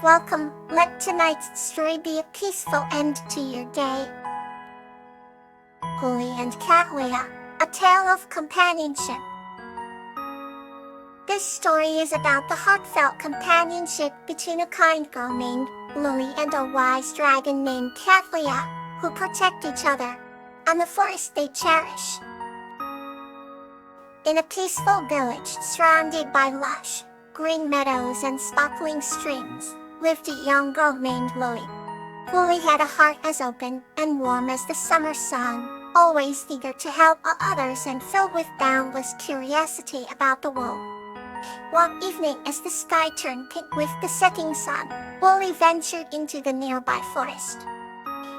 Welcome, let tonight's story be a peaceful end to your day. Lily and Kawaii, a tale of companionship. This story is about the heartfelt companionship between a kind girl named Lily and a wise dragon named Kawaii, who protect each other and the forest they cherish. In a peaceful village surrounded by lush, green meadows and sparkling streams, lived a young girl named Lily. Lily had a heart as open and warm as the summer sun, always eager to help others and filled with boundless curiosity about the world. One evening, as the sky turned pink with the setting sun, Lily ventured into the nearby forest.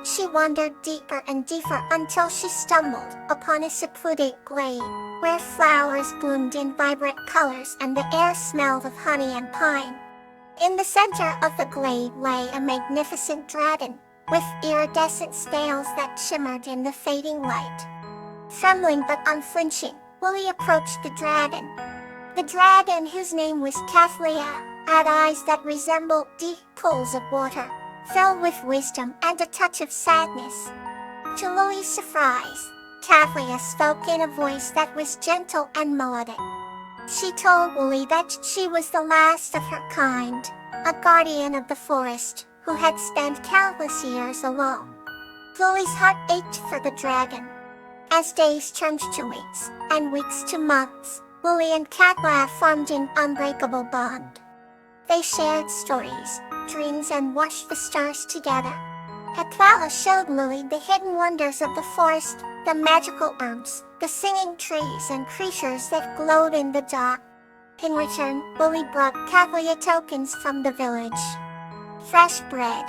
She wandered deeper and deeper until she stumbled upon a secluded glade, where flowers bloomed in vibrant colors and the air smelled of honey and pine. In the center of the glade lay a magnificent dragon, with iridescent scales that shimmered in the fading light. Trembling but unflinching, Lily approached the dragon. The dragon, whose name was Kawaii, had eyes that resembled deep pools of water, filled with wisdom and a touch of sadness. To Lily's surprise, Kawaii spoke in a voice that was gentle and melodic. She told Lily that she was the last of her kind, a guardian of the forest, who had spent countless years alone. Lily's heart ached for the dragon. As days turned to weeks, and weeks to months, Lily and Kawaii formed an unbreakable bond. They shared stories, dreams, and watched the stars together. Kawaii showed Lily the hidden wonders of the forest, the magical herbs, the singing trees and creatures that glowed in the dark. In return, Lily brought Kawaii tokens from the village. Fresh bread,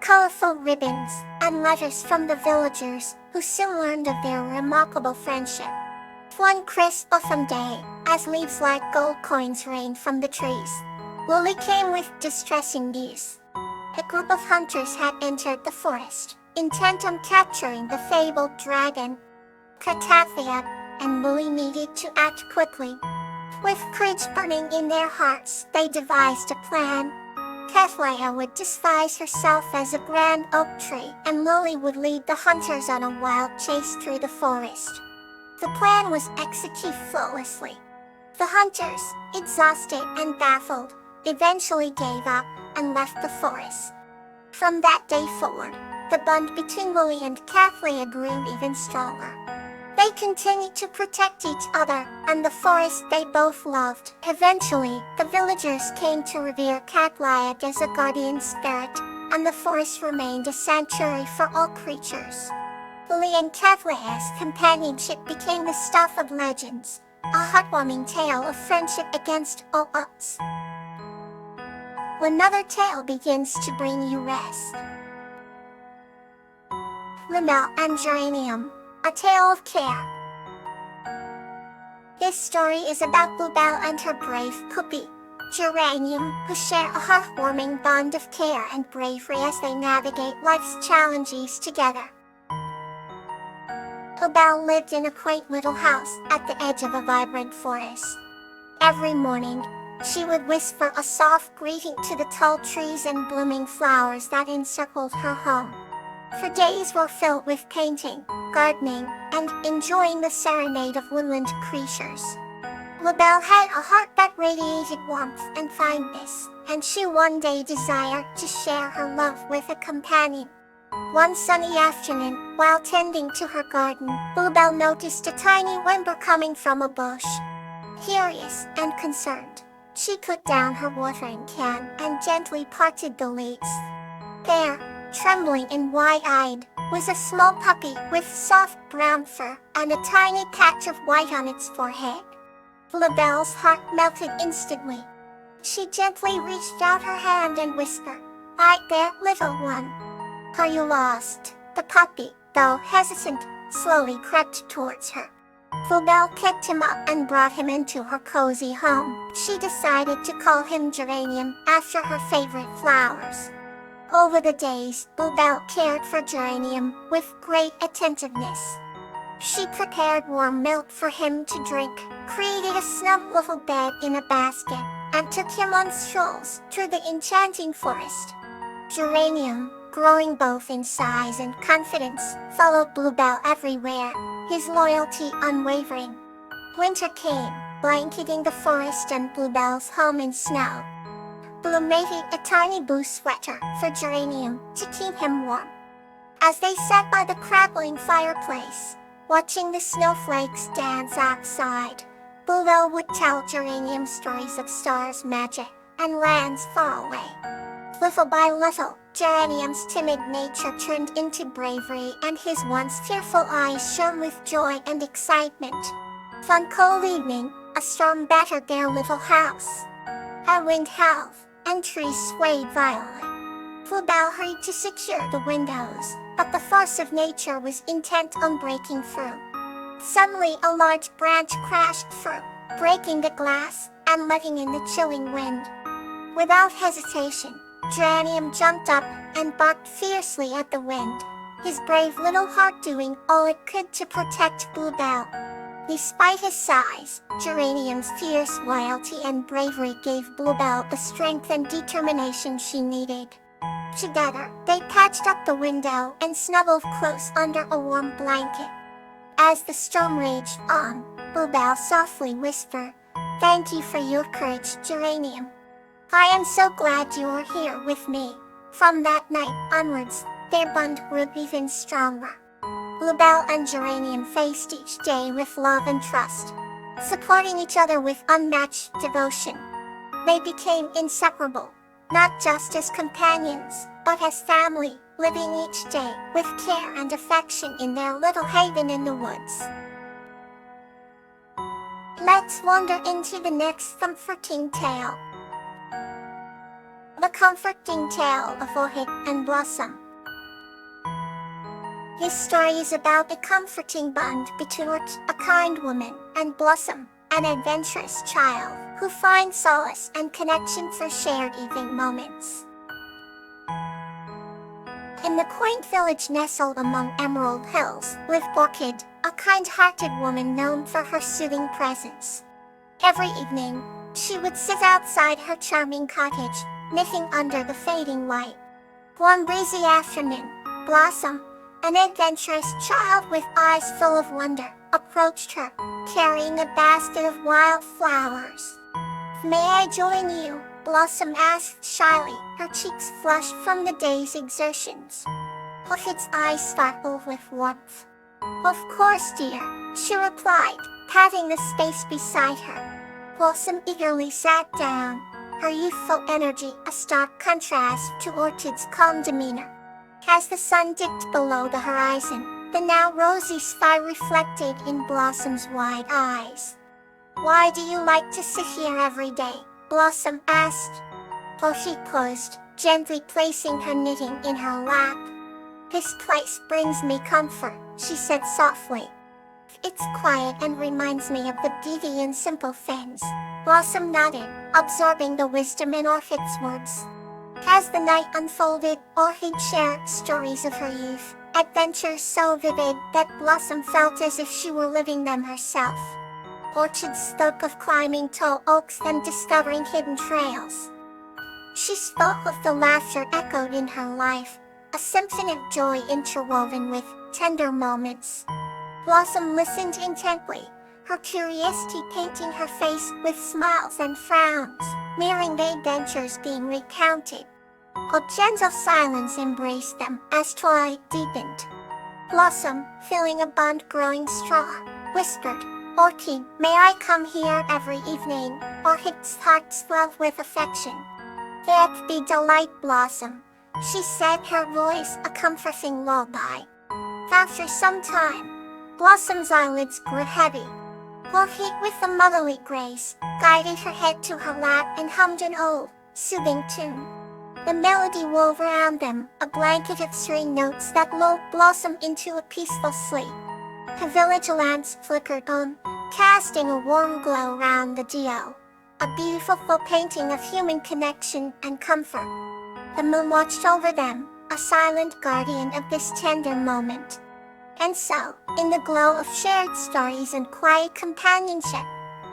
colorful ribbons, and letters from the villagers, who soon learned of their remarkable friendship. One crisp autumn day, as leaves like gold coins rained from the trees, Lily came with distressing news. A group of hunters had entered the forest, intent on capturing the fabled dragon. Kawaii and Lily needed to act quickly. With courage burning in their hearts, they devised a plan. Kawaii would disguise herself as a grand oak tree, and Lily would lead the hunters on a wild chase through the forest. The plan was executed flawlessly. The hunters, exhausted and baffled, eventually gave up and left the forest. From that day forward, the bond between Lily and Kawaii grew even stronger. They continued to protect each other and the forest they both loved. Eventually, the villagers came to revere Kawaii as a guardian spirit, and the forest remained a sanctuary for all creatures. Lily and Kawaii's companionship became the stuff of legends, a heartwarming tale of friendship against all odds. Another tale begins to bring you rest. Lullabies and Geranium, a tale of care. This story is about Bluebell and her brave puppy, Geranium, who share a heartwarming bond of care and bravery as they navigate life's challenges together. Bluebell lived in a quaint little house at the edge of a vibrant forest. Every morning, she would whisper a soft greeting to the tall trees and blooming flowers that encircled her home. Her days were filled with painting, gardening, and enjoying the serenade of woodland creatures. Bluebell had a heart that radiated warmth and kindness, and she one day desired to share her love with a companion. One sunny afternoon, while tending to her garden, Bluebell noticed a tiny whimper coming from a bush. Curious and concerned, she put down her watering can and gently parted the leaves. There, trembling and wide-eyed, was a small puppy with soft brown fur and a tiny patch of white on its forehead. Bluebell's heart melted instantly. She gently reached out her hand and whispered, "Hi there, little one. Are you lost?" The puppy, though hesitant, slowly crept towards her. Bluebell picked him up and brought him into her cozy home. She decided to call him Geranium after her favorite flowers. Over the days, Bluebell cared for Geranium with great attentiveness. She prepared warm milk for him to drink, created a snug little bed in a basket, and took him on strolls through the enchanting forest. Geranium, growing both in size and confidence, followed Bluebell everywhere, his loyalty unwavering. Winter came, blanketing the forest and Bluebell's home in snow. Blue made a tiny blue sweater for Geranium to keep him warm. As they sat by the crackling fireplace, watching the snowflakes dance outside, Bluebell would tell Geranium stories of stars' magic and lands far away. Little by little, Geranium's timid nature turned into bravery and his once fearful eyes shone with joy and excitement. One cold evening, a storm battered their little house. A wind howled, and trees swayed violently. Bluebell hurried to secure the windows, but the force of nature was intent on breaking through. Suddenly a large branch crashed through, breaking the glass and letting in the chilling wind. Without hesitation, Geranium jumped up and barked fiercely at the wind, his brave little heart doing all it could to protect Bluebell. Despite his size, Geranium's fierce loyalty and bravery gave Bluebell the strength and determination she needed. Together, they patched up the window and snuggled close under a warm blanket. As the storm raged on, Bluebell softly whispered, "Thank you for your courage, Geranium. I am so glad you are here with me." From that night onwards, their bond grew even stronger. Bluebell and Geranium faced each day with love and trust, supporting each other with unmatched devotion. They became inseparable, not just as companions, but as family, living each day with care and affection in their little haven in the woods. Let's wander into the next comforting tale. The Comforting Tale of Orchid and Blossom. This story is about a comforting bond between a kind woman and Blossom, an adventurous child who finds solace and connection for shared evening moments. In the quaint village nestled among emerald hills lived Orchid, a kind-hearted woman known for her soothing presence. Every evening, she would sit outside her charming cottage, knitting under the fading light. One breezy afternoon, Blossom, an adventurous child with eyes full of wonder, approached her, carrying a basket of wild flowers. "May I join you?" Blossom asked shyly, her cheeks flushed from the day's exertions. Orchid's eyes sparkled with warmth. "Of course, dear," she replied, patting the space beside her. Blossom eagerly sat down, her youthful energy a stark contrast to Orchid's calm demeanor. As the sun dipped below the horizon, the now rosy sky reflected in Blossom's wide eyes. "Why do you like to sit here every day?" Blossom asked. Orchid paused, gently placing her knitting in her lap. "This place brings me comfort," she said softly. "It's quiet and reminds me of the beauty in simple things." Blossom nodded, absorbing the wisdom in Orchid's words. As the night unfolded, Orchid shared stories of her youth, adventures so vivid that Blossom felt as if she were living them herself. Orchid spoke of climbing tall oaks and discovering hidden trails. She spoke of the laughter echoed in her life, a symphony of joy interwoven with tender moments. Blossom listened intently, her curiosity painting her face with smiles and frowns, mirroring the adventures being recounted. A gentle silence embraced them as twilight deepened. Blossom, feeling a bond growing strong, whispered, "Orchid, may I come here every evening?" Orchid's heart swelled with affection. "That'd be delight, Blossom," she said, her voice a comforting lullaby. After some time, Blossom's eyelids grew heavy. Orchid, with a motherly grace, guided her head to her lap and hummed an old, soothing tune. The melody wove around them, a blanket of serene notes that lulled Blossom into a peaceful sleep. The village lamps flickered on, casting a warm glow round the duo, a beautiful painting of human connection and comfort. The moon watched over them, a silent guardian of this tender moment. And so, in the glow of shared stories and quiet companionship,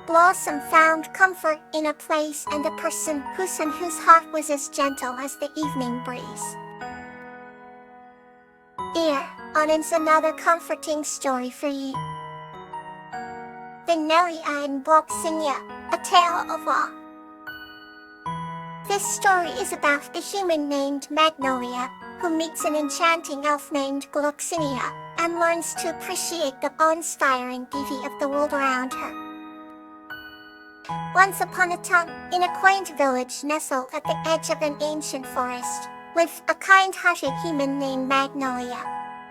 Blossom found comfort in a place and a person whose heart was as gentle as the evening breeze. Here, ends another comforting story for you. Magnolia and Gloxinia, a tale of awe. This story is about the human named Magnolia, who meets an enchanting elf named Gloxinia, and learns to appreciate the awe-inspiring beauty of the world around her. Once upon a time, in a quaint village nestled at the edge of an ancient forest, lived a kind-hearted human named Magnolia.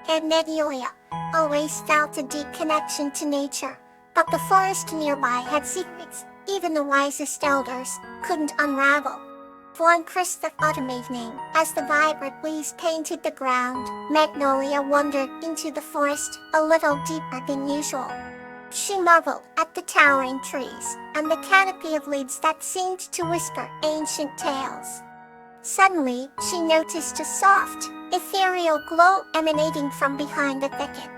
And Magnolia always felt a deep connection to nature, but the forest nearby had secrets even the wisest elders couldn't unravel. One crisp autumn evening, as the vibrant breeze painted the ground, Magnolia wandered into the forest a little deeper than usual. She marveled at the towering trees and the canopy of leaves that seemed to whisper ancient tales. Suddenly, she noticed a soft, ethereal glow emanating from behind the thicket.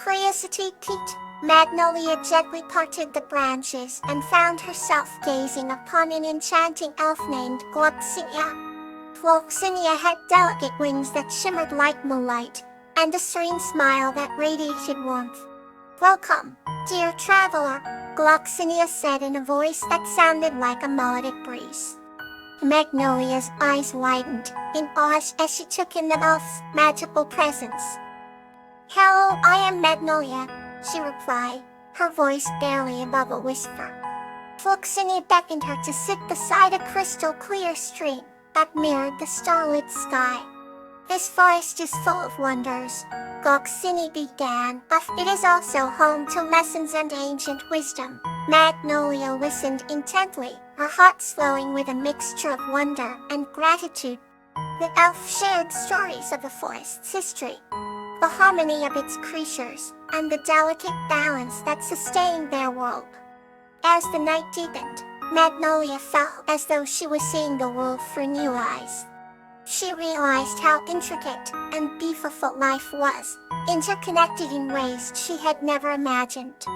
Curiosity piqued, Magnolia gently parted the branches and found herself gazing upon an enchanting elf named Gloxinia. Gloxinia had delicate wings that shimmered like moonlight, and a serene smile that radiated warmth. "Welcome, dear traveler," Gloxinia said in a voice that sounded like a melodic breeze. Magnolia's eyes widened in awe as she took in the elf's magical presence. "Hello, I am Magnolia," she replied, her voice barely above a whisper. Gloxinia beckoned her to sit beside a crystal-clear stream that mirrored the starlit sky. "This forest is full of wonders," Gloxinia began, "but it is also home to lessons and ancient wisdom." Magnolia listened intently, her heart swelling with a mixture of wonder and gratitude. The elf shared stories of the forest's history, the harmony of its creatures, and the delicate balance that sustained their world. As the night deepened, Magnolia felt as though she was seeing the world through new eyes. She realized how intricate and beautiful life was, interconnected in ways she had never imagined.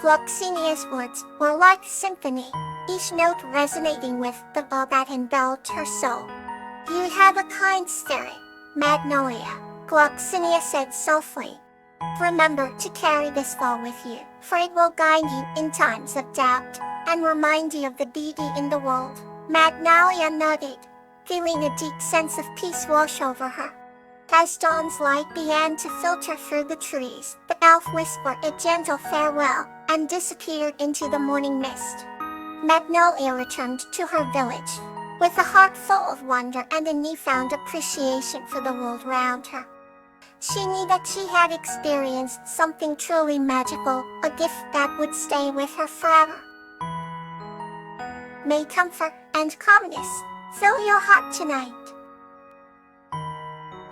Gloxinia's words were like a symphony, each note resonating with the awe that enveloped her soul. "You have a kind spirit, Magnolia," Gloxinia said softly. "Remember to carry this ball with you, for it will guide you in times of doubt, and remind you of the beauty in the world." Magnolia nodded, feeling a deep sense of peace wash over her. As dawn's light began to filter through the trees, the elf whispered a gentle farewell and disappeared into the morning mist. Magnolia returned to her village, with a heart full of wonder and a newfound appreciation for the world around her. She knew that she had experienced something truly magical, a gift that would stay with her forever. May comfort and calmness fill your heart tonight.